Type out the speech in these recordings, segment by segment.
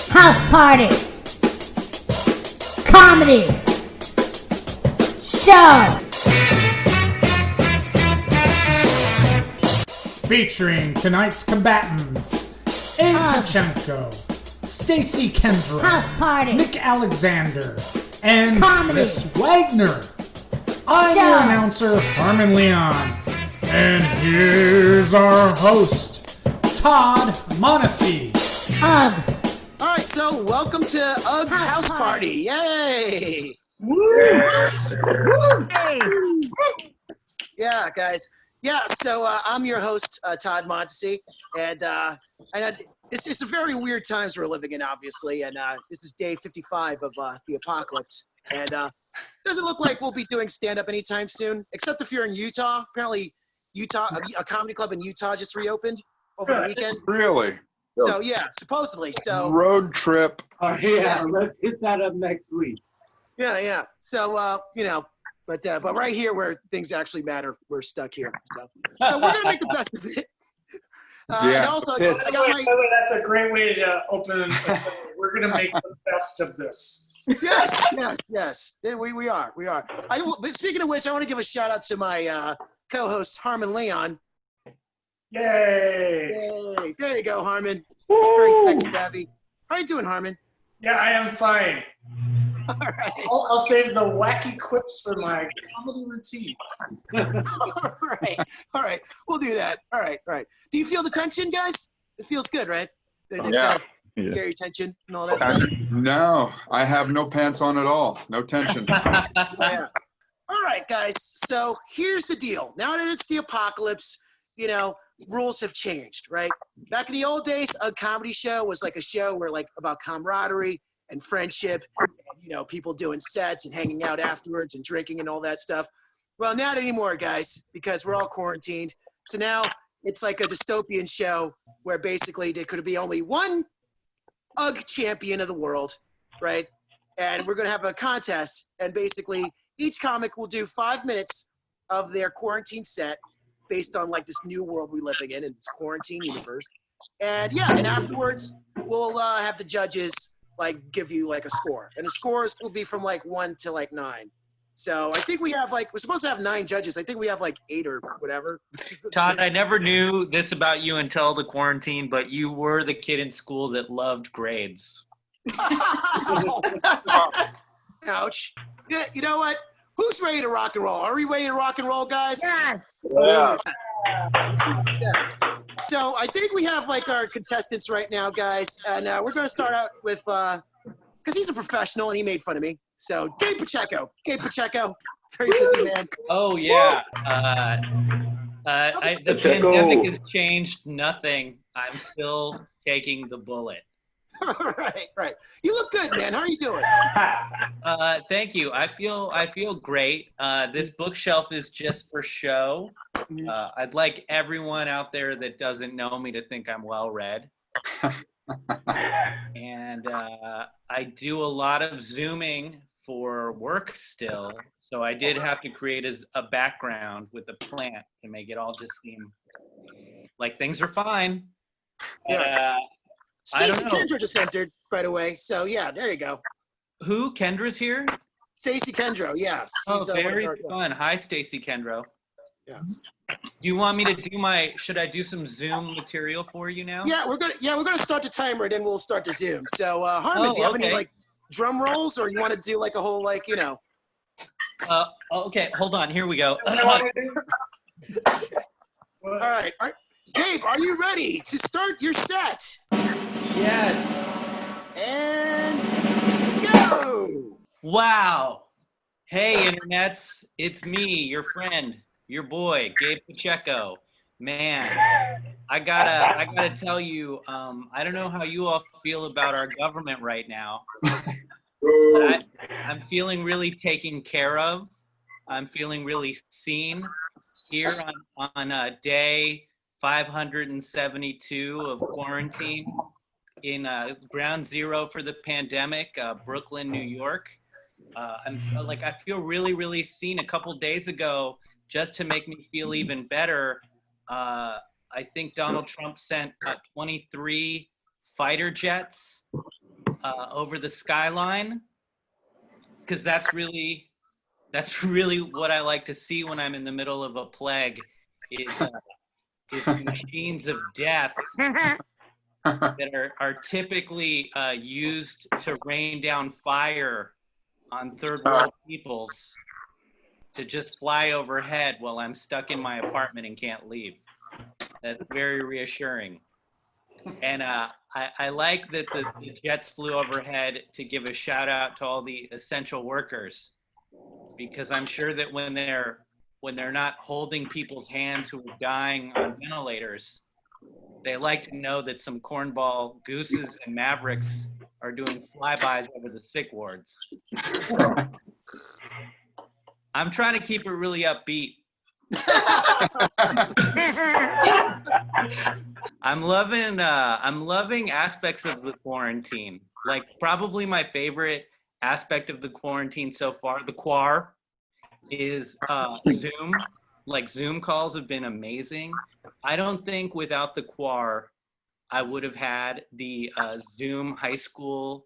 House party. Comedy. Show. Featuring tonight's combatants, Kayt Hester, Stacy Kendro, House party. Nick Alexander, and Comedy. Kris Wagner. I'm Show. your announcer, Harmon Leon. And here's our host, Todd Montesi. All right, so welcome to UGG House Party. Yay! Woo! Yeah, guys. Yeah, so I'm your host, Todd Montesi, and it's a very weird times we're living in, obviously, and this is day 55 of the apocalypse, and doesn't look like we'll be doing stand-up anytime soon, except if you're in Utah. Apparently, Utah, a comedy club in Utah just reopened over the weekend. Really? So yeah, supposedly. So road trip. Oh yeah, let's hit that up next week. yeah. So but right here where things actually matter, we're stuck here. So we're gonna make the best of it. And also, I got my, that's a great way to open. We're gonna make the best of this. Yes. We are. But speaking of which, I want to give a shout out to my co-host Harmon Leon. Yay! There you go, Harmon. Very tech savvy. How are you doing, Harmon? Yeah, I am fine. All right. I'll save the wacky quips for my comedy routine. All right. We'll do that. All right. Do you feel the tension, guys? It feels good, right? Yeah. Scary tension and all that stuff. No, I have no pants on at all. No tension. Yeah. All right, guys. So here's the deal. Now that it's the apocalypse, rules have changed, right? Back in the old days, a comedy show was like a show where about camaraderie and friendship, and, people doing sets and hanging out afterwards and drinking and all that stuff. Well, not anymore, guys, because we're all quarantined. So now it's like a dystopian show where basically there could be only one UGG champion of the world, right? And we're going to have a contest, and basically each comic will do 5 minutes of their quarantine set based on this new world we're living in this quarantine universe. And and afterwards we'll have the judges give you a score, and the scores will be from 1 to 9. So I think we have we're supposed to have 9 judges. I think we have 8 or whatever. Todd, I never knew this about you until the quarantine, but you were the kid in school that loved grades. Ouch. Yeah, you know what? Who's ready to rock and roll? Are we ready to rock and roll, guys? Yes. Yeah. So I think we have our contestants right now, guys, and we're going to start out with because he's a professional and he made fun of me. So Kayt Pacheco, very busy man. Oh yeah. The pandemic has changed nothing. I'm still taking the bullet. Right. You look good, man. How are you doing? Thank you. I feel great. This bookshelf is just for show. I'd like everyone out there that doesn't know me to think I'm well read. And I do a lot of Zooming for work still. So I did have to create a background with a plant to make it all just seem like things are fine. Yeah. I don't Stacy know. Kendro just entered, by the way. So yeah, there you go. Who? Kendra's here? Stacy Kendro, yes. Oh, very fun. Hi, Stacy Kendro. Yeah. Do you want me to do should I do some Zoom material for you now? Yeah, we're gonna start the timer, then we'll start the Zoom. So Harmon, do you have any drum rolls, or you want to do a whole Okay, hold on. Here we go. All right. Gabe, are you ready to start your set? Yes. And go! Wow. Hey, internets. It's me, your friend, your boy, Kayt Pacheco. Man, I gotta tell you, I don't know how you all feel about our government right now. But I'm feeling really taken care of. I'm feeling really seen here on day 572 of quarantine in ground zero for the pandemic, Brooklyn, New York. I feel really, really seen. A couple days ago, just to make me feel even better, I think Donald Trump sent 23 fighter jets over the skyline, because that's really what I like to see when I'm in the middle of a plague, is machines of death that are typically used to rain down fire on third world peoples, to just fly overhead while I'm stuck in my apartment and can't leave. That's very reassuring. And I like that the jets flew overhead to give a shout out to all the essential workers, because I'm sure that when they're not holding people's hands who are dying on ventilators, they like to know that some cornball gooses and mavericks are doing flybys over the sick wards. I'm trying to keep it really upbeat. I'm loving aspects of the quarantine. Like, probably my favorite aspect of the quarantine so far, the quar, is Zoom. Like, Zoom calls have been amazing. I don't think without the quar I would have had the Zoom high school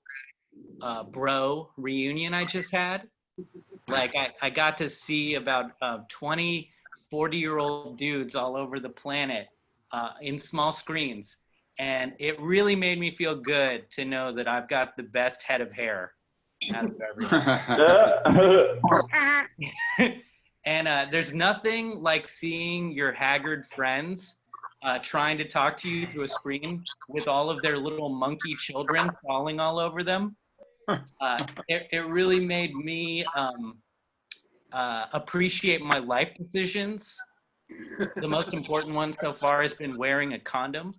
bro reunion I just had. Like, I got to see about 20 40-year-old dudes all over the planet in small screens. And it really made me feel good to know that I've got the best head of hair out of everyone. And there's nothing like seeing your haggard friends trying to talk to you through a screen with all of their little monkey children crawling all over them. It really made me appreciate my life decisions. The most important one so far has been wearing a condom.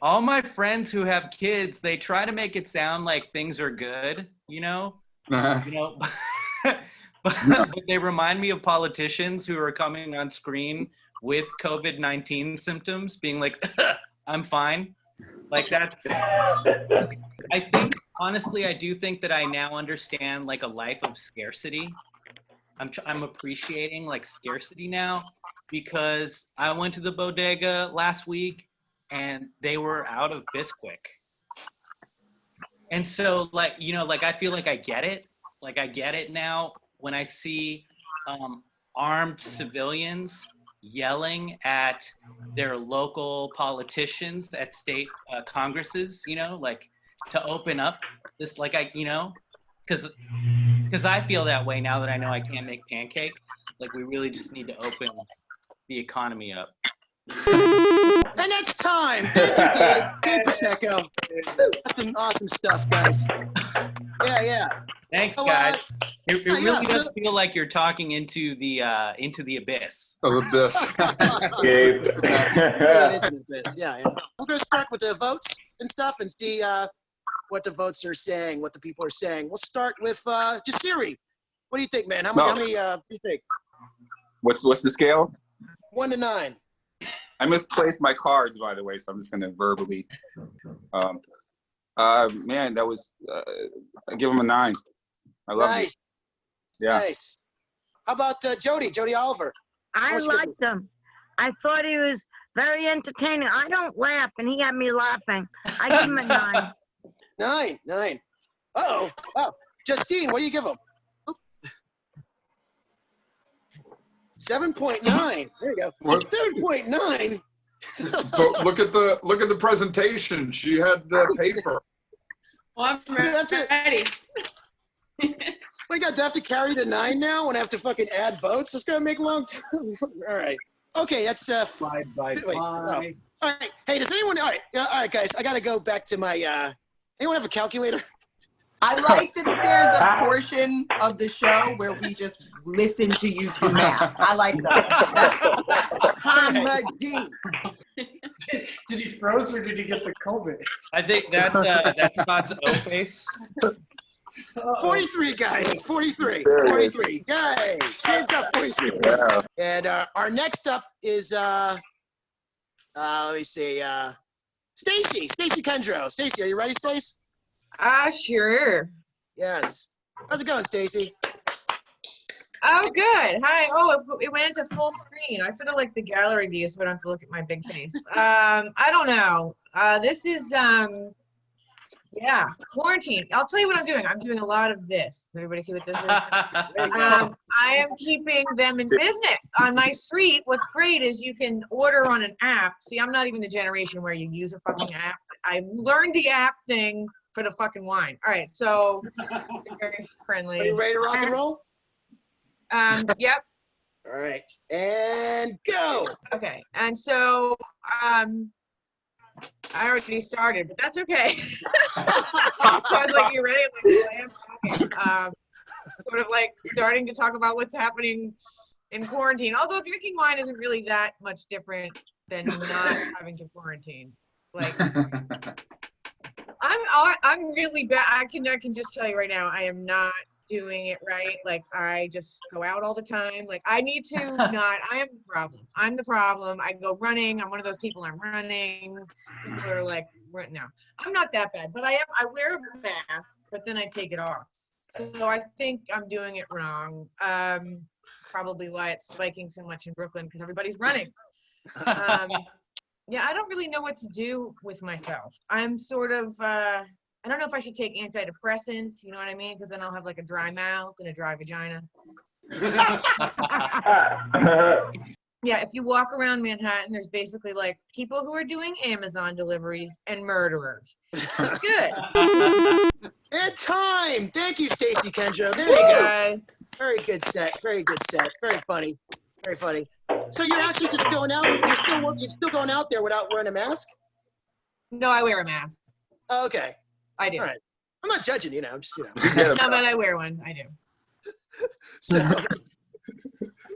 All my friends who have kids, they try to make it sound like things are good, you know, but they remind me of politicians who are coming on screen with COVID-19 symptoms, being like, "I'm fine." Like, that's. I think, honestly, I do think that I now understand like a life of scarcity. I'm appreciating like scarcity now, because I went to the bodega last week and they were out of Bisquick. And so, like, you know, like, I feel like I get it. Like, I get it now when I see armed civilians yelling at their local politicians at state congresses, you know, like, to open up this, like, because I feel that way now that I know I can't make pancakes. Like, we really just need to open the economy up. And it's time. Thank you, Kayt Pacheco. That's some awesome stuff, guys. Yeah. Thanks, guys. It really does feel like you're talking into the abyss. Oh, abyss. Yeah, it is an abyss. Yeah. I'm going to start with the votes and stuff and see what the votes are saying, what the people are saying. We'll start with Jasiri. What do you think, man? How many do you think? What's the scale? 1 to 9. I misplaced my cards, by the way, so I'm just gonna verbally. Man, that was. I give him a 9. I love it. Yeah. Nice. How about Jody Oliver? I liked him. I thought he was very entertaining. I don't laugh, and he had me laughing. I give him a 9. 9. Uh-oh. Wow. Justine, what do you give him? 7.9. There you go. 7.9. But look at the presentation. She had paper. Well, I'm ready. We got to have to carry the 9 now and have to fucking add votes. It's gonna make long. All right. Okay, that's Bye. All right. Hey, does anyone? All right, guys. I gotta go back to my. Anyone have a calculator? I like that there's a portion of the show where we just listen to you do math. I like that. Comedy. Did he froze or did he get the COVID? I think that's about the O-face. 43, guys. 43. 43. Yay! Dave's got 43. Yeah. And our next up is let me see. Stacy Kendro. Stacy, are you ready, Stace? Sure. Yes. How's it going, Stacy? Oh, good. Hi. Oh, it went into full screen. I sort of like the gallery view, so I don't have to look at my big face. I don't know. This is, yeah, quarantine. I'll tell you what I'm doing. I'm doing a lot of this. Does everybody see what this is? I am keeping them in business on my street. What's great is you can order on an app. See, I'm not even the generation where you use a fucking app. I learned the app thing for the fucking wine. All right, so very friendly. Are you ready to rock and roll? Yep. All right, and go. Okay, and so I already started, but that's okay. I was like, you ready? I'm like, I am. Sort of like starting to talk about what's happening in quarantine. Although drinking wine isn't really that much different than not having to quarantine. Like, I'm really bad. I can just tell you right now, I am not doing it right. Like, I just go out all the time. Like, I need to not. I am the problem. I'm the problem. I go running. I'm one of those people. I'm running. People are like, no, I'm not that bad. But I wear a mask, but then I take it off. So I think I'm doing it wrong. Probably why it's spiking so much in Brooklyn, because everybody's running. Yeah, I don't really know what to do with myself. I'm sort of, I don't know if I should take antidepressants, you know what I mean? Because then I'll have like a dry mouth and a dry vagina. Yeah, if you walk around Manhattan, there's basically like people who are doing Amazon deliveries and murderers. It's good. And time. Thank you, Stacy Kendro. There you go. Guys. Very good set. Very good set. Very funny. Very funny. So you're actually just going out. You're still going out there without wearing a mask? No, I wear a mask. Okay. I do. All right. I'm not judging you. I'm just No, but I wear one. I do.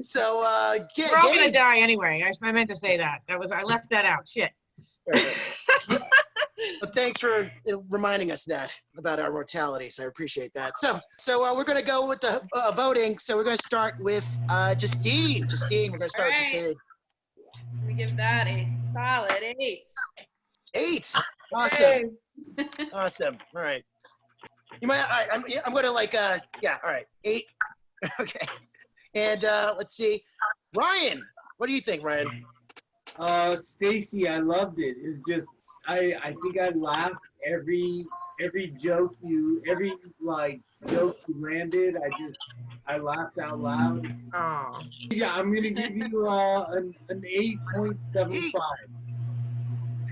So we're all gonna die anyway. I meant to say that. I left that out. Shit. But thanks for reminding us that about our mortalities. I appreciate that. So we're gonna go with the voting. So we're gonna start with Justine. Justine, we're gonna start with Justine. We give that a solid 8. 8. Awesome. Awesome. All right. You might. All right, I'm gonna like. Yeah. All right. 8. Okay. And let's see, Ryan. What do you think, Ryan? Stacy, I loved it. It's just I think I laughed every joke every joke you landed. I laughed out loud. Oh. Yeah, I'm gonna give you an 8.75.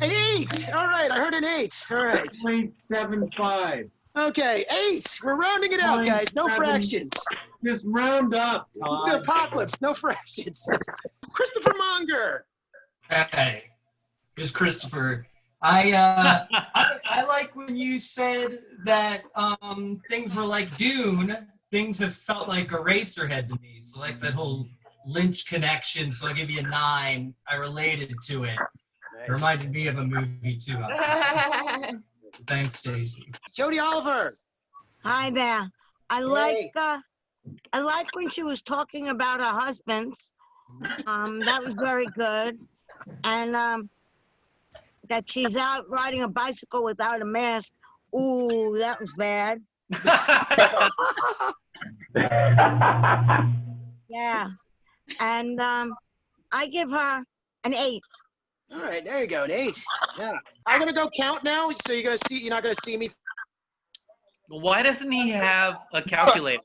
An 8. All right, I heard an 8. All right. 8.75. Okay, 8. We're rounding it out, guys. No fractions. Just round up. Todd. The apocalypse. No fractions. Christopher Monger. Hey, it's Christopher. I like when you said that things were like Dune. Things have felt like Eraserhead to me. So like that whole Lynch connection. So I'll give you a 9. I related to it. Nice. It reminded me of a movie too. Thanks, Stacy. Jody Oliver. Hi there. I like when she was talking about her husbands. That was very good. And that she's out riding a bicycle without a mask. Ooh, that was bad. Yeah. And I give her an 8. All right, there you go, an 8. Yeah. I'm gonna go count now, so you're not gonna see me. Why doesn't he have a calculator?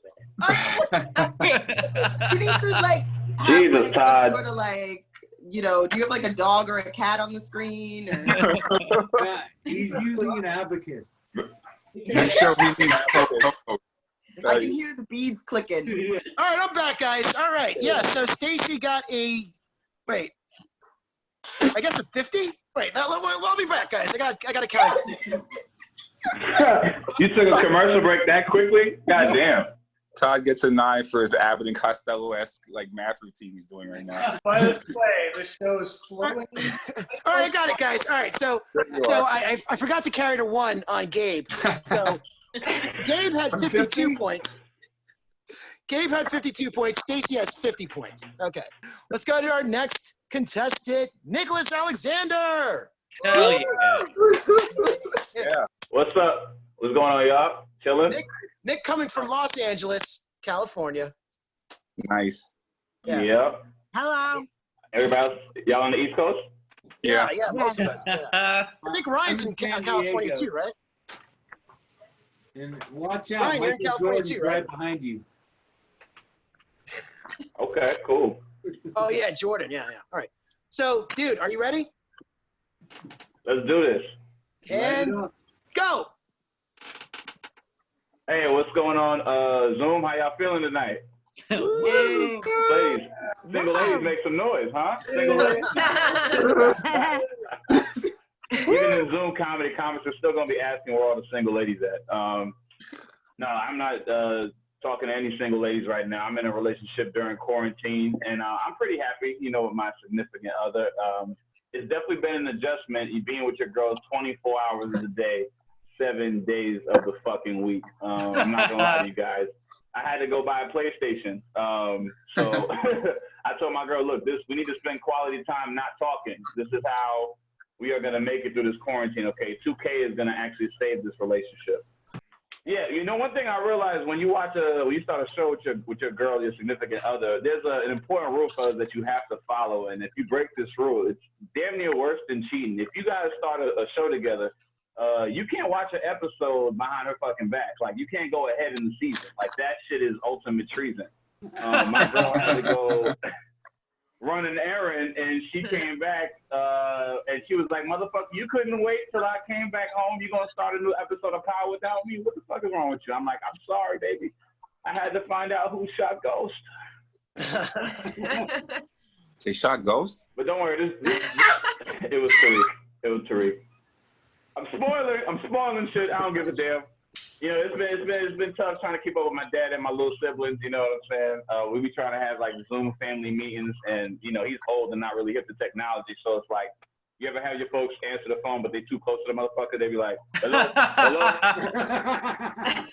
You need to like have Jesus, Todd. sort of like, do you have like a dog or a cat on the screen? Or... Yeah, he's using an abacus. I can hear the beads clicking. All right, I'm back, guys. All right, yeah. So Stacy got a I guess a 50. Wait, I'll be back, guys. I got to count. You took a commercial break that quickly? God damn. Todd gets a 9 for his Abbott and Costello-esque math routine he's doing right now. By this way, the show is flowing. All right, I got it, guys. All right, so I forgot to carry the 1 on Gabe. So Gabe had 52 points. Gabe had 52 points. Stacy has 50 points. Okay, let's go to our next contestant, Nicholas Alexander. Hell yeah. Yeah. What's up? What's going on, y'all? Chilling? Nick coming from Los Angeles, California. Nice. Yeah. Yep. Hello. Everybody, y'all on the East Coast? Yeah, most of us. Yeah. I think Ryan's in California too, right? And watch out, Ryan, you're in Michael California Jordan's too, right? right behind you. Okay, cool. Oh yeah, Jordan. Yeah. All right. So, dude, are you ready? Let's do this. And go. Hey, what's going on? Zoom, how y'all feeling tonight? Ladies, single ladies make some noise, huh? Single ladies. Even in Zoom comedy, comics are still gonna be asking where all the single ladies at. No, I'm not talking to any single ladies right now. I'm in a relationship during quarantine, and I'm pretty happy, with my significant other. It's definitely been an adjustment being with your girl 24 hours a day, 7 days of the fucking week. I'm not gonna lie to you guys. I had to go buy a PlayStation. So I told my girl, look, we need to spend quality time not talking. This is how we are gonna make it through this quarantine, okay? 2K is gonna actually save this relationship. Yeah, one thing I realized when you start a show with your girl, your significant other, there's an important rule for us that you have to follow. And if you break this rule, it's damn near worse than cheating. If you guys start a show together, you can't watch an episode behind her fucking back. Like, you can't go ahead in the season. Like, that shit is ultimate treason. My girl had to go run an errand, and she came back, and she was like, motherfucker, you couldn't wait till I came back home. You gonna start a new episode of Power without me? What the fuck is wrong with you? I'm like, I'm sorry, baby. I had to find out who shot Ghost. They shot Ghost? But don't worry, it was Tariq. It was Tariq. I'm spoiling shit. I don't give a damn. It's been tough trying to keep up with my dad and my little siblings. You know what I'm saying? We be trying to have like Zoom family meetings, and he's old and not really hip to technology. So it's like, you ever have your folks answer the phone, but they too close to the motherfucker? They be like, hello.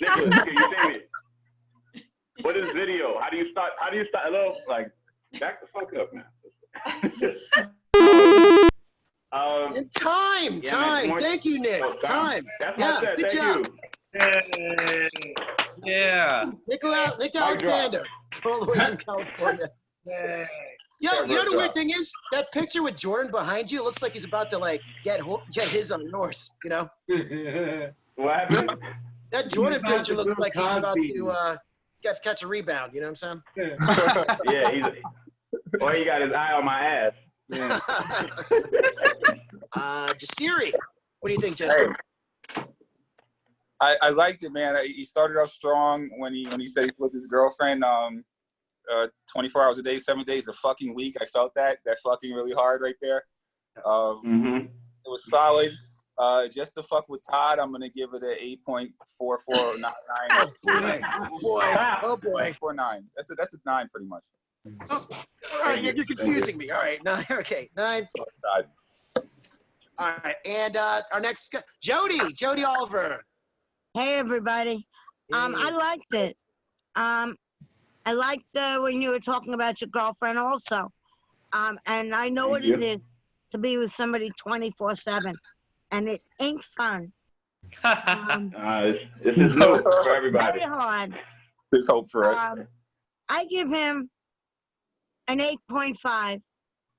Nicholas, can you see me? What is video? How do you start? Hello? Like, back the fuck up, man. Time. Thank you, Nick. Time. That's what I said. Good Thank job. you. Yeah. Nick Alexander, all the way from California. Yo, you know the weird thing is? That picture with Jordan behind you looks like he's about to, like, get his on yours, What happened? That Jordan picture looks like he's about to catch a rebound, you know what I'm saying? Yeah, he got his eye on my ass. Yeah. Jasiri, what do you think, Jasiri? I liked it, man. He started off strong when he said he's with his girlfriend 24 hours a day, 7 days a fucking week. I felt that fucking really hard right there. It was solid. Just to fuck with Todd, I'm gonna give it an 8.4499. Oh boy. 4.9. That's a 9 pretty much. Oh, all right, you're confusing me. All right, 9. Okay, 9. All right, and our next Jody Oliver. Hey everybody. I liked it. I liked when you were talking about your girlfriend also. And I know what it is to be with somebody 24/7, and it ain't fun. This is new for everybody. Very hard. There's hope for us. I give him an 8.5.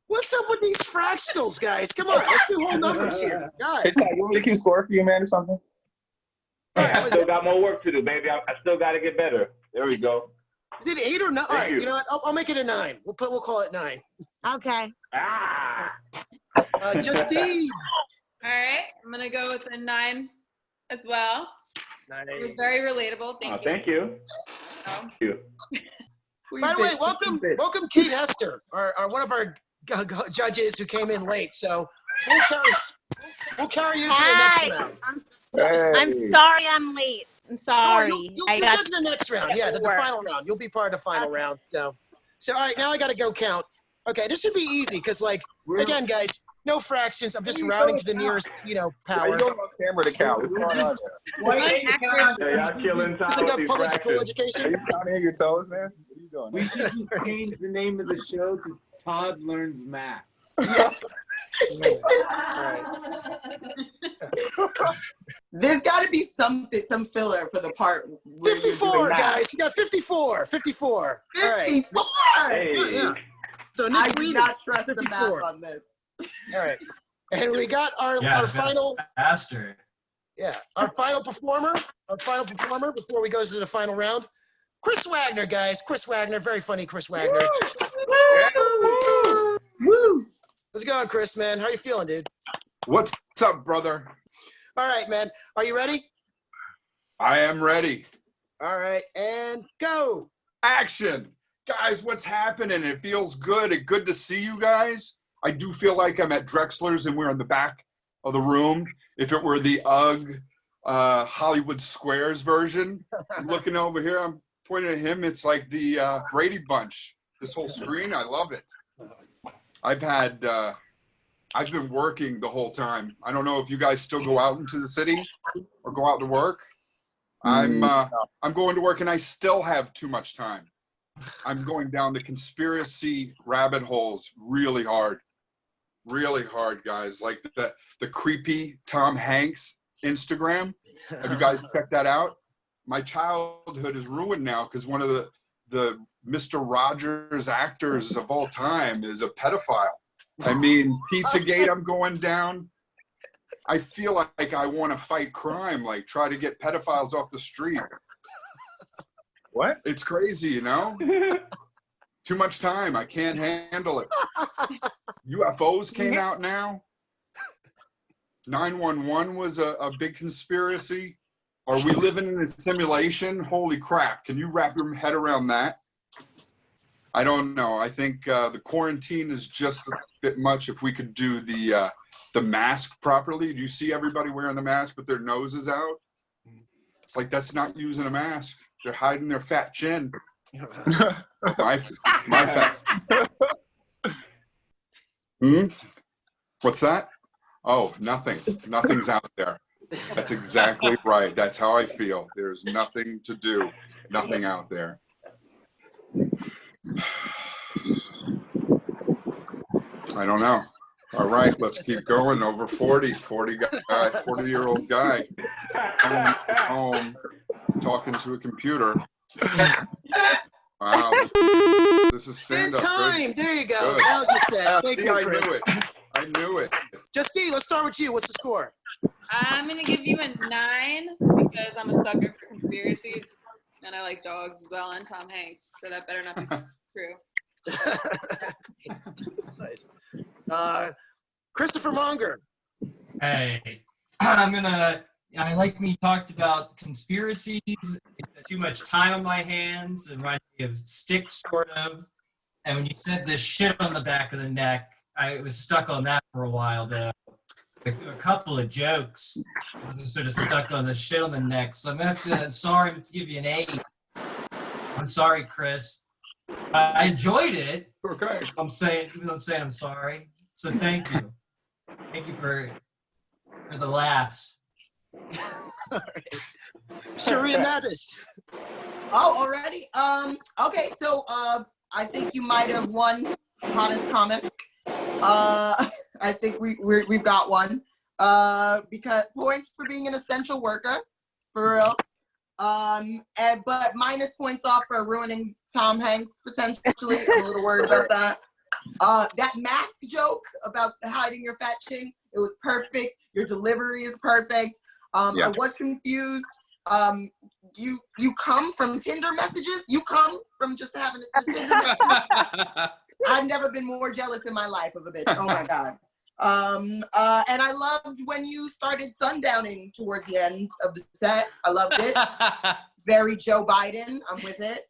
What's up with these fractionals, guys? Come on, let's do whole numbers here, guys. Hey, Todd, you want me to keep score for you, man, or something? I still got more work to do, baby. I still got to get better. There we go. Is it 8 or 9? All right, you know what? I'll make it a 9. We'll call it 9. Okay. Justine. All right, I'm gonna go with a 9 as well. It was very relatable. Thank you. Thank you. Thank you. By the way, welcome Kayt Hester, one of our judges who came in late. So we'll carry you to the next round. I'm sorry I'm late. I'm sorry. You'll judge in the next round. Yeah, the final round. You'll be part of the final round. So all right, now I got to go count. Okay, this should be easy because, like, again, guys, no fractions. I'm just rounding to the nearest, power. You don't have camera to count. What's going on there? Y'all killing time with these fractions. Are you counting your toes, man? What are you doing? We should just change the name of the show to Todd Learns Math. There's got to be some filler for the part where 54, guys. You got 54. 54. 54. Hey. Yeah. So I do not trust the math on this. All right. And we got our final faster. Yeah, our final performer before we go to the final round. Kris Wagner, guys. Kris Wagner, very funny Kris Wagner. Woo! How's it going, Kris, man? How you feeling, dude? What's up, brother? All right, man. Are you ready? I am ready. All right, and go. Action. Guys, what's happening? It feels good. It's good to see you guys. I do feel like I'm at Drexler's and we're in the back of the room. If it were the UGG Hollywood Squares version, looking over here, I'm pointing at him. It's like the Brady Bunch. This whole screen, I love it. I've been working the whole time. I don't know if you guys still go out into the city or go out to work. I'm going to work and I still have too much time. I'm going down the conspiracy rabbit holes really hard, guys. Like the creepy Tom Hanks Instagram. Have you guys checked that out? My childhood is ruined now because one of the Mr. Rogers actors of all time is a pedophile. I mean, Pizzagate, I'm going down. I feel like I want to fight crime, like try to get pedophiles off the street. What? It's crazy, you know? Too much time. I can't handle it. UFOs came out now. 911 was a big conspiracy. Are we living in a simulation? Holy crap. Can you wrap your head around that? I don't know. I think the quarantine is just a bit much. If we could do the mask properly. Do you see everybody wearing the mask with their noses out? It's like, that's not using a mask. They're hiding their fat chin. my fat. What's that? Oh, nothing. Nothing's out there. That's exactly right. That's how I feel. There's nothing to do. Nothing out there. I don't know. All right, let's keep going. Over 40 guy, 40-year-old guy home talking to a computer. Wow, this is stand-up. Time. There you go. Good. That was your stand. Thank you, I Kris. I knew it. Justine, let's start with you. What's the score? I'm gonna give you a 9 because I'm a sucker for conspiracies, and I like dogs as well, and Tom Hanks. So that better not be true. Nice. Christopher Monger. Hey, we talked about conspiracies. It's got too much time on my hands. It reminds me of Sticks, sort of. And when you said the shit on the back of the neck, I was stuck on that for a while, though. With a couple of jokes, I was just sort of stuck on the shit on the neck. So I'm going to have to give you an 8. I'm sorry, Kris. I enjoyed it. Okay. I'm saying I'm sorry. So thank you. Thank you for the laughs. Sheria Mattis. Oh, already? Okay, so I think you might have won hottest comic. I think we've got one. Because points for being an essential worker, for real. But minus points off for ruining Tom Hanks potentially. I'm a little worried about that. That mask joke about hiding your fat chin, it was perfect. Your delivery is perfect. I was confused. You come from Tinder messages? You come from just having a Tinder message? I've never been more jealous in my life of a bitch. Oh my God. And I loved when you started sundowning toward the end of the set. I loved it. Very Joe Biden. I'm with it.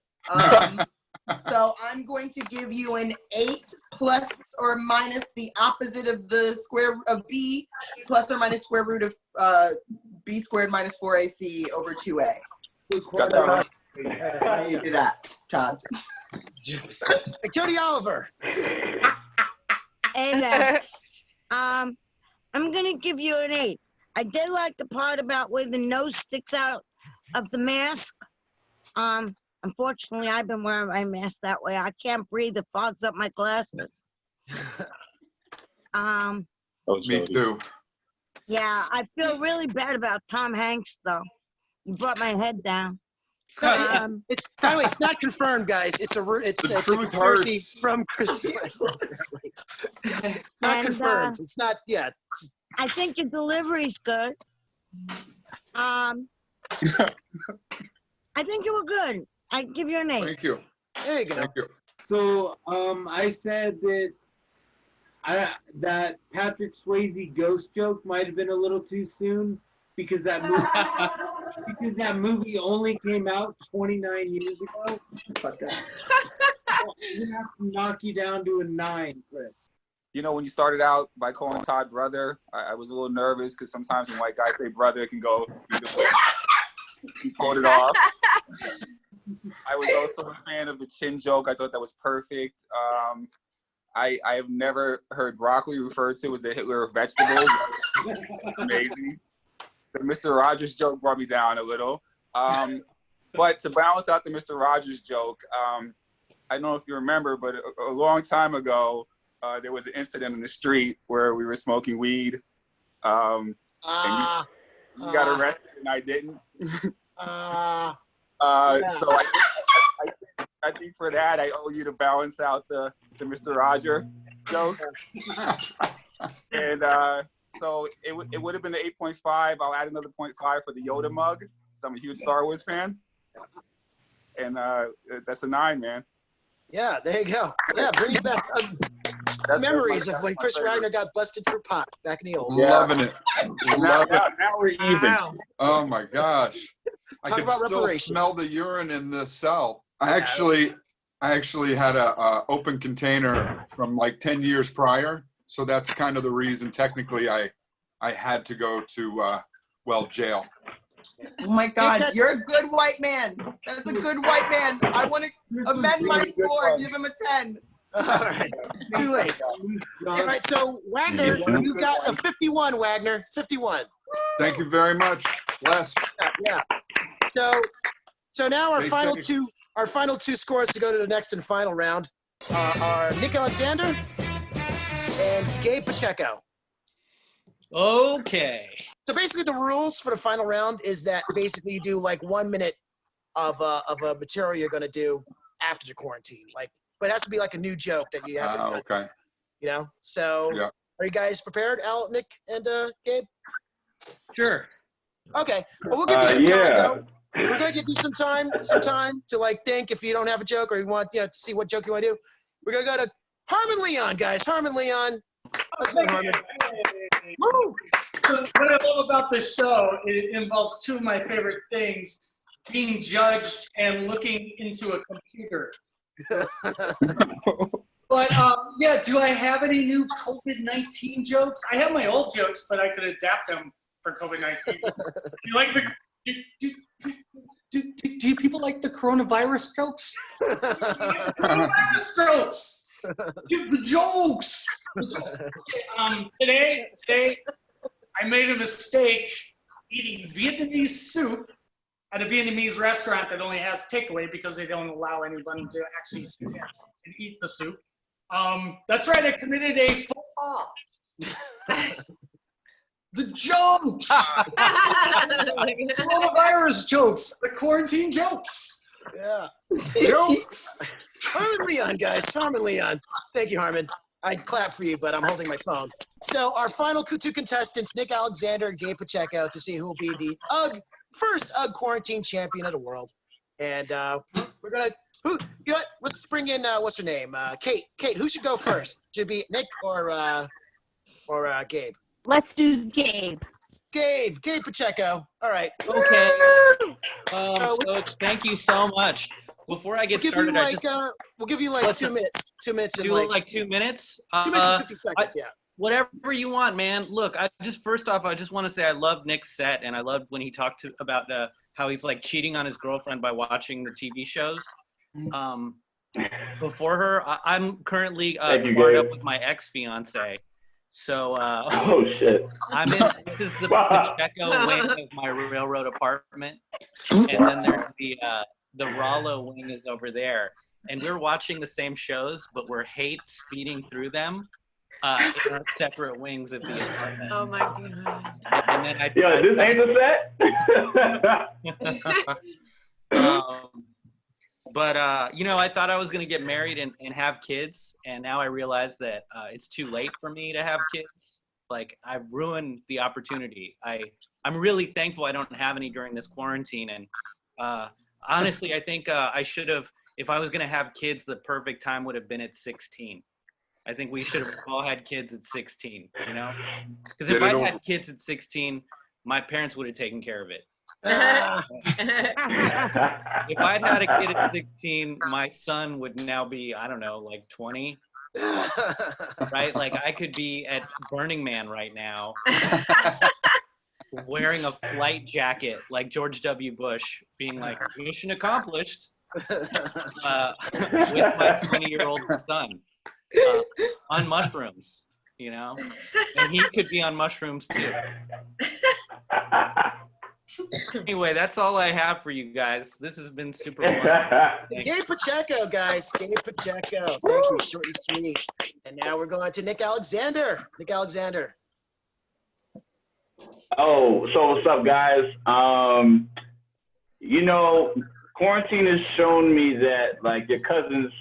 So I'm going to give you an 8 plus or minus the opposite of the square of B plus or minus square root of B squared minus 4AC over 2A. Got that right. How do you do that, Todd? Jody Oliver. Hey there. I'm gonna give you an 8. I did like the part about where the nose sticks out of the mask. Unfortunately, I've been wearing my mask that way. I can't breathe. It fogs up my glasses. Me too. Yeah, I feel really bad about Tom Hanks, though. You brought my head down. It's, by the way, it's not confirmed, guys. It's a truth conspiracy hurts. from Christopher. It's not confirmed. It's not yet. I think your delivery's good. I think you were good. I give you an 8. Thank you. There you go. Thank you. So I said that Patrick Swayze ghost joke might have been a little too soon because that movie only came out 29 years ago. But I'm gonna have to knock you down to a 9, Chris. You know, when you started out by calling Todd brother, I was a little nervous because sometimes when white guys say brother, it can go either way. You pulled it off. I was also a fan of the chin joke. I thought that was perfect. I have never heard broccoli referred to as the Hitler of vegetables. Amazing. The Mr. Rogers joke brought me down a little. But to balance out the Mr. Rogers joke, I don't know if you remember, but a long time ago, there was an incident in the street where we were smoking weed. And you got arrested and I didn't. So I think for that, I owe you to balance out the Mr. Roger joke. And so it would have been the 8.5. I'll add another 0.5 for the Yoda mug, because I'm a huge Star Wars fan. And that's a 9, man. Yeah, there you go. Yeah, brings back memories of when Chris Wagner got busted for pot back in the old days. Loving it. Now we're even. Wow. Oh my gosh. I Talk could about still reparations. smell the urine in the cell. I actually had a open container from like 10 years prior. So that's kind of the reason technically I had to go to, jail. Oh my God, you're a good white man. That's a good white man. I want to amend my score and give him a 10. All right, too late. All right, so Wagner, you got a 51, Wagner, 51. Thank you very much. Bless. Yeah. So now our Stay final safe. two scores to go to the next and final round are Nick Alexander and Gabe Pacheco. Okay. So basically, the rules for the final round is that basically you do like 1 minute of a material you're going to do after the quarantine, but it has to be like a new joke that you haven't done. Okay. You know. So Yeah. Are you guys prepared, Al, Nick, and Gabe? Sure. Okay. Well, we'll give you some time yeah. though. We're going to give you some time to like think if you don't have a joke or you want to see what joke you want to do. We're going to go to Harmon Leon, guys. Harmon Leon. Let's go, Harmon. Woo! So what I love about this show, it involves two of my favorite things, being judged and looking into a computer. But yeah, do I have any new COVID-19 jokes? I have my old jokes, but I could adapt them for COVID-19. Do people like the coronavirus jokes? Coronavirus jokes. The jokes. Okay, today I made a mistake eating Vietnamese soup at a Vietnamese restaurant that only has takeaway because they don't allow anyone to actually sit there and eat the soup. That's right, I committed a faux pas. The jokes! Coronavirus jokes, the quarantine jokes. Yeah. Jokes. Harmon Leon, guys. Harmon Leon. Thank you, Harmon. I'd clap for you, but I'm holding my phone. So our final two contestants, Nick Alexander and Gabe Pacheco, to see who will be the first UGG quarantine champion of the world. And we're going to, you know what? Let's bring in, what's her name? Kayt. Kayt, who should go first? Should it be Nick or Gabe? Let's do Gabe. Gabe Pacheco. All right. Okay. So thank you so much. Before I get started, we'll give you like 2 minutes. 2 minutes. Do like 2 minutes? 2 minutes and 50 seconds, yeah. Whatever you want, man. Look, first off, I just want to say I love Nick's set, and I loved when he talked about how he's like cheating on his girlfriend by watching the TV shows. Before her, I'm currently squared up with my ex-fiance. So oh shit! I'm in. This is the Pacheco wing of my railroad apartment, and then there's the Rollo wing is over there, and we're watching the same shows, but we're hate speeding through them. in our separate wings of the apartment. Oh my god. And then I This ain't the set. But you know, I thought I was gonna get married and have kids, and now I realize that it's too late for me to have kids. Like, I've ruined the opportunity. I'm really thankful I don't have any during this quarantine, and honestly, I think I should have. If I was gonna have kids, the perfect time would have been at 16. I think we should have all had kids at 16. You know, because if I had kids at 16, my parents would have taken care of it. If I'd had a kid at 16, my son would now be, I don't know, like 20. Right? Like, I could be at Burning Man right now wearing a flight jacket like George W. Bush, being like, mission accomplished, with my 20-year-old son on mushrooms, you know? And he could be on mushrooms too. Anyway, that's all I have for you guys. This has been super fun. Kayt Pacheco, guys. Kayt Pacheco. Thank you. Short and sweet. And now we're going to Nick Alexander. Nick Alexander. Oh, so what's up, guys? You know, quarantine has shown me that, like, your cousins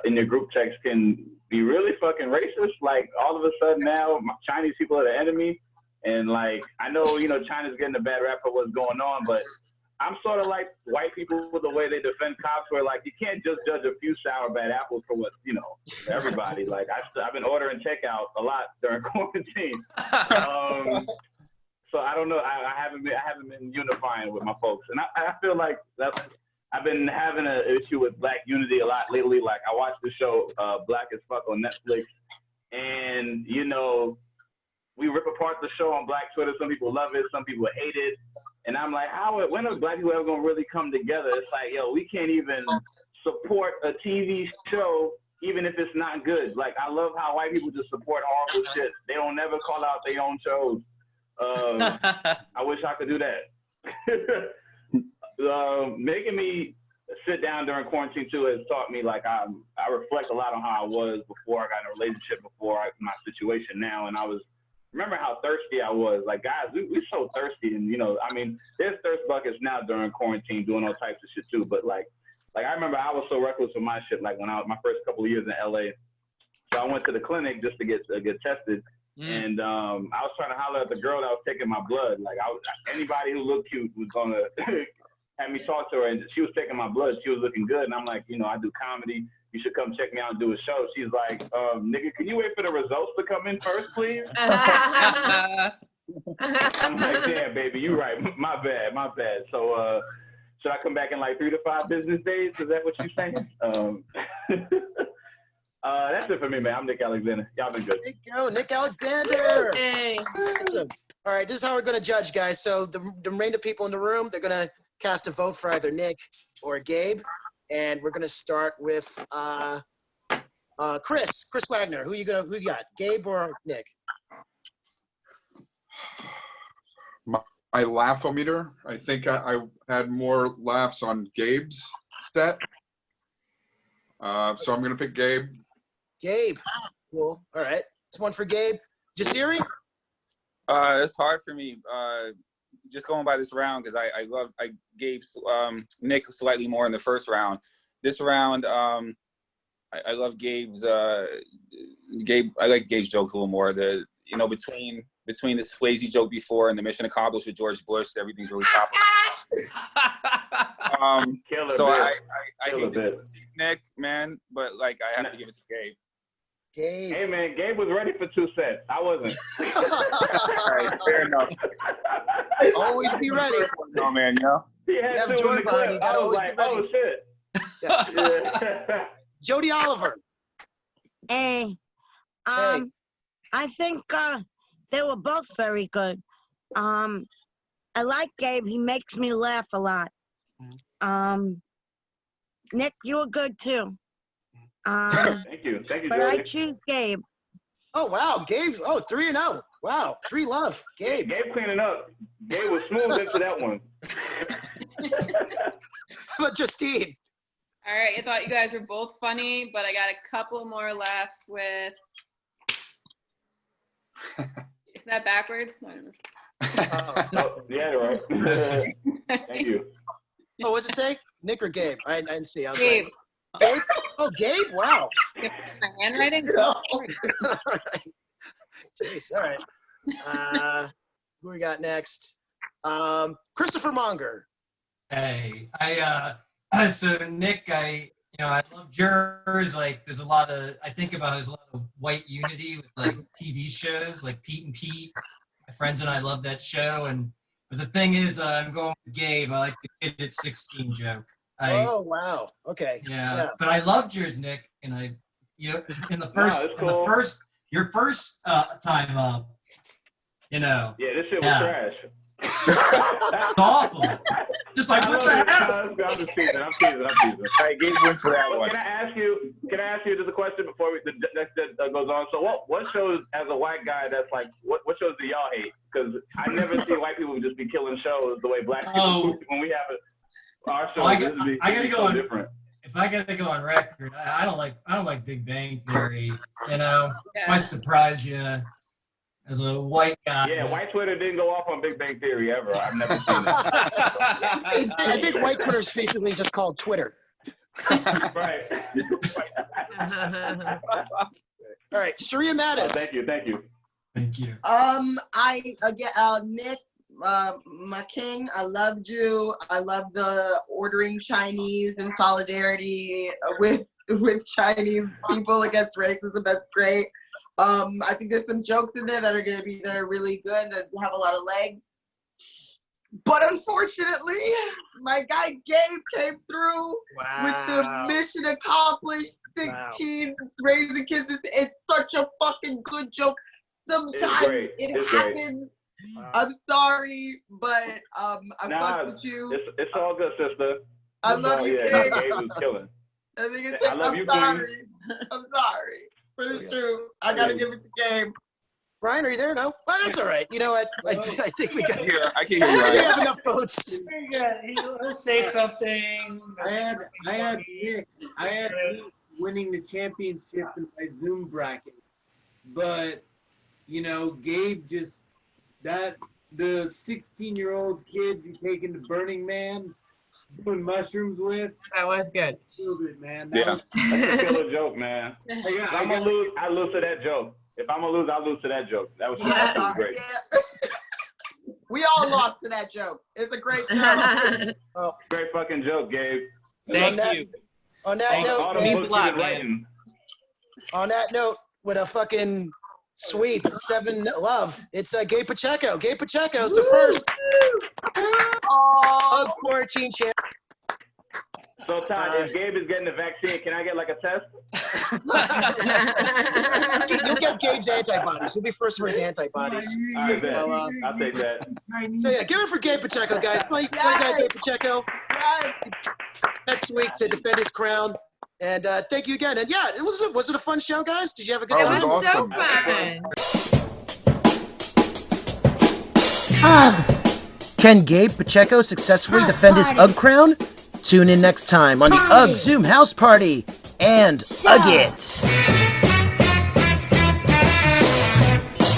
in your group text can be really fucking racist. Like, all of a sudden now, Chinese people are the enemy. And, like, I know, you know, China's getting a bad rap for what's going on, but I'm sort of like white people with the way they defend cops, where, like, you can't just judge a few sour bad apples for what, you know, everybody. Like, I've been ordering takeout a lot during quarantine. So I don't know. I haven't been unifying with my folks, and I feel like I've been having an issue with Black unity a lot lately. Like, I watched the show Black as Fuck on Netflix, and, you know, we rip apart the show on Black Twitter. Some people love it, some people hate it. And I'm like, when are Black people ever gonna really come together? It's like, yo, we can't even support a TV show even if it's not good. Like, I love how white people just support horrible shit. They don't never call out their own shows. I wish I could do that. Making me sit down during quarantine too has taught me, like, I reflect a lot on how I was before I got in a relationship, my situation now, and remember how thirsty I was. Like, guys, we're so thirsty, and, you know, I mean, there's thirst buckets now during quarantine doing all types of shit too, but like I remember I was so reckless with my shit, like, when my first couple of years in LA. So I went to the clinic just to get tested, and I was trying to holler at the girl that was taking my blood. Like, anybody who looked cute was gonna have me talk to her, and she was taking my blood. She was looking good, and I'm like, you know, I do comedy. You should come check me out and do a show. She's like, nigga, can you wait for the results to come in first, please? I'm like, damn, baby, you right. My bad. So, should I come back in like 3 to 5 business days? Is that what you're saying? That's it for me, man. I'm Nick Alexander. Y'all been good. There you go, Nick Alexander. Hey. Awesome. All right, this is how we're going to judge, guys. So the remainder people in the room, they're going to cast a vote for either Nick or Gabe. And we're gonna start with Kris Wagner. Who you got? Gabe or Nick? My laugh-o-meter, I think I had more laughs on Gabe's set. So I'm gonna pick Gabe. Gabe. Cool. All right. This one for Gabe. Jasiri? It's hard for me. Just going by this round, because I gave Nick slightly more in the first round. This round, I love Gabe's. Gabe, I like Gabe's joke a little more. You know, between the Swayze joke before and the mission accomplished with George Bush, everything's really topical. So I hate to Nick, man, but, like, I have to give it to Gabe. Gabe. Hey, man, Gabe was ready for 2 sets. I wasn't. All right, fair enough. Always be ready. No, man, you know? He had have two Jordan in the behind clip. you. Gotta I was always like, be ready. oh, shit. Yeah. Jody Oliver. Hey, I think they were both very good. I like Gabe. He makes me laugh a lot. Nick, you were good too. Thank you, but Jody. I choose Gabe. Oh, wow. Gabe. Oh, 3-0. Wow. 3 love. Gabe. Gabe cleaning up. Gabe was smooth into that one. How about Justine? All right, I thought you guys were both funny, but I got a couple more laughs with Is that backwards? I don't know. Oh, yeah, right. Thank you. Oh, what's it say? Nick or Gabe? I didn't see. I was Gabe. Like, Gabe? Oh, Gabe? Wow. My handwriting? All right. Jeez, all right. Who we got next? Christopher Monger. Hey, so Nick, I love jurors. Like, there's a lot of, I think about there's a lot of white unity with like TV shows like Pete and Pete. My friends and I love that show. But the thing is, I'm going with Gabe. I like the kid at 16 joke. Oh, wow. Okay. Yeah. But I loved yours, Nick. And your first time up, Yeah, this shit was trash. It's awful. Just like, what the hell? I'm just teasing. All right, Gabe wins for that one. Can I ask you just a question before that goes on? So what shows, as a white guy, that's like, what shows do y'all hate? Because I never see white people just be killing shows the way black people do when we have our shows. I gotta go on. Different. If I gotta go on record, I don't like Big Bang Theory. Might surprise you as a white guy. Yeah, white Twitter didn't go off on Big Bang Theory ever. I've never seen it. I think white Twitter is basically just called Twitter. Right. All right, Sheria Mattis. Thank you. Nick, my king, I loved you. I love the ordering Chinese in solidarity with Chinese people against racism. That's great. I think there's some jokes in there that are really good, that have a lot of legs. But unfortunately, my guy Gabe came through with the mission accomplished. 16 raising kids. It's such a fucking good joke. Sometimes it happens. Wow. I'm sorry, but I fucked with you. It's all good, sister. I love you, Gabe. Gabe was killing. I love you, sorry. I'm sorry. But it's true. I gotta give it to Gabe. Brian, are you there? No? Well, that's all right. You know what? I think we got. I can hear you. We have enough votes. He'll say something. I had Nick winning the championship in my Zoom bracket, but Gabe just the 16-year-old kid you taking to Burning Man, doing mushrooms with. That was good. Killed it, man. That's a killer joke, man. If I'm gonna lose, I lose to that joke. If I'm gonna lose, I lose to that joke. That was great. Yeah. We all lost to that joke. It's a great joke. Great fucking joke, Gabe. Thank you. On that note, man. With a fucking sweep 7 love, it's Gabe Pacheco. Gabe Pacheco's the first of quarantine champ. So Todd, if Gabe is getting the vaccine, can I get like a test? You'll get Gabe's antibodies. You'll be first for his antibodies. All right, I'll take that. So yeah, give it for Gabe Pacheco, guys. Funny guy, Gabe Pacheco. Next week to defend his crown. And thank you again. And yeah, was it a fun show, guys? Did you have a good time? It was awesome. So fun. Can Gabe Pacheco successfully defend his UGG crown? Tune in next time on the UGG Zoom House Party and UGG It.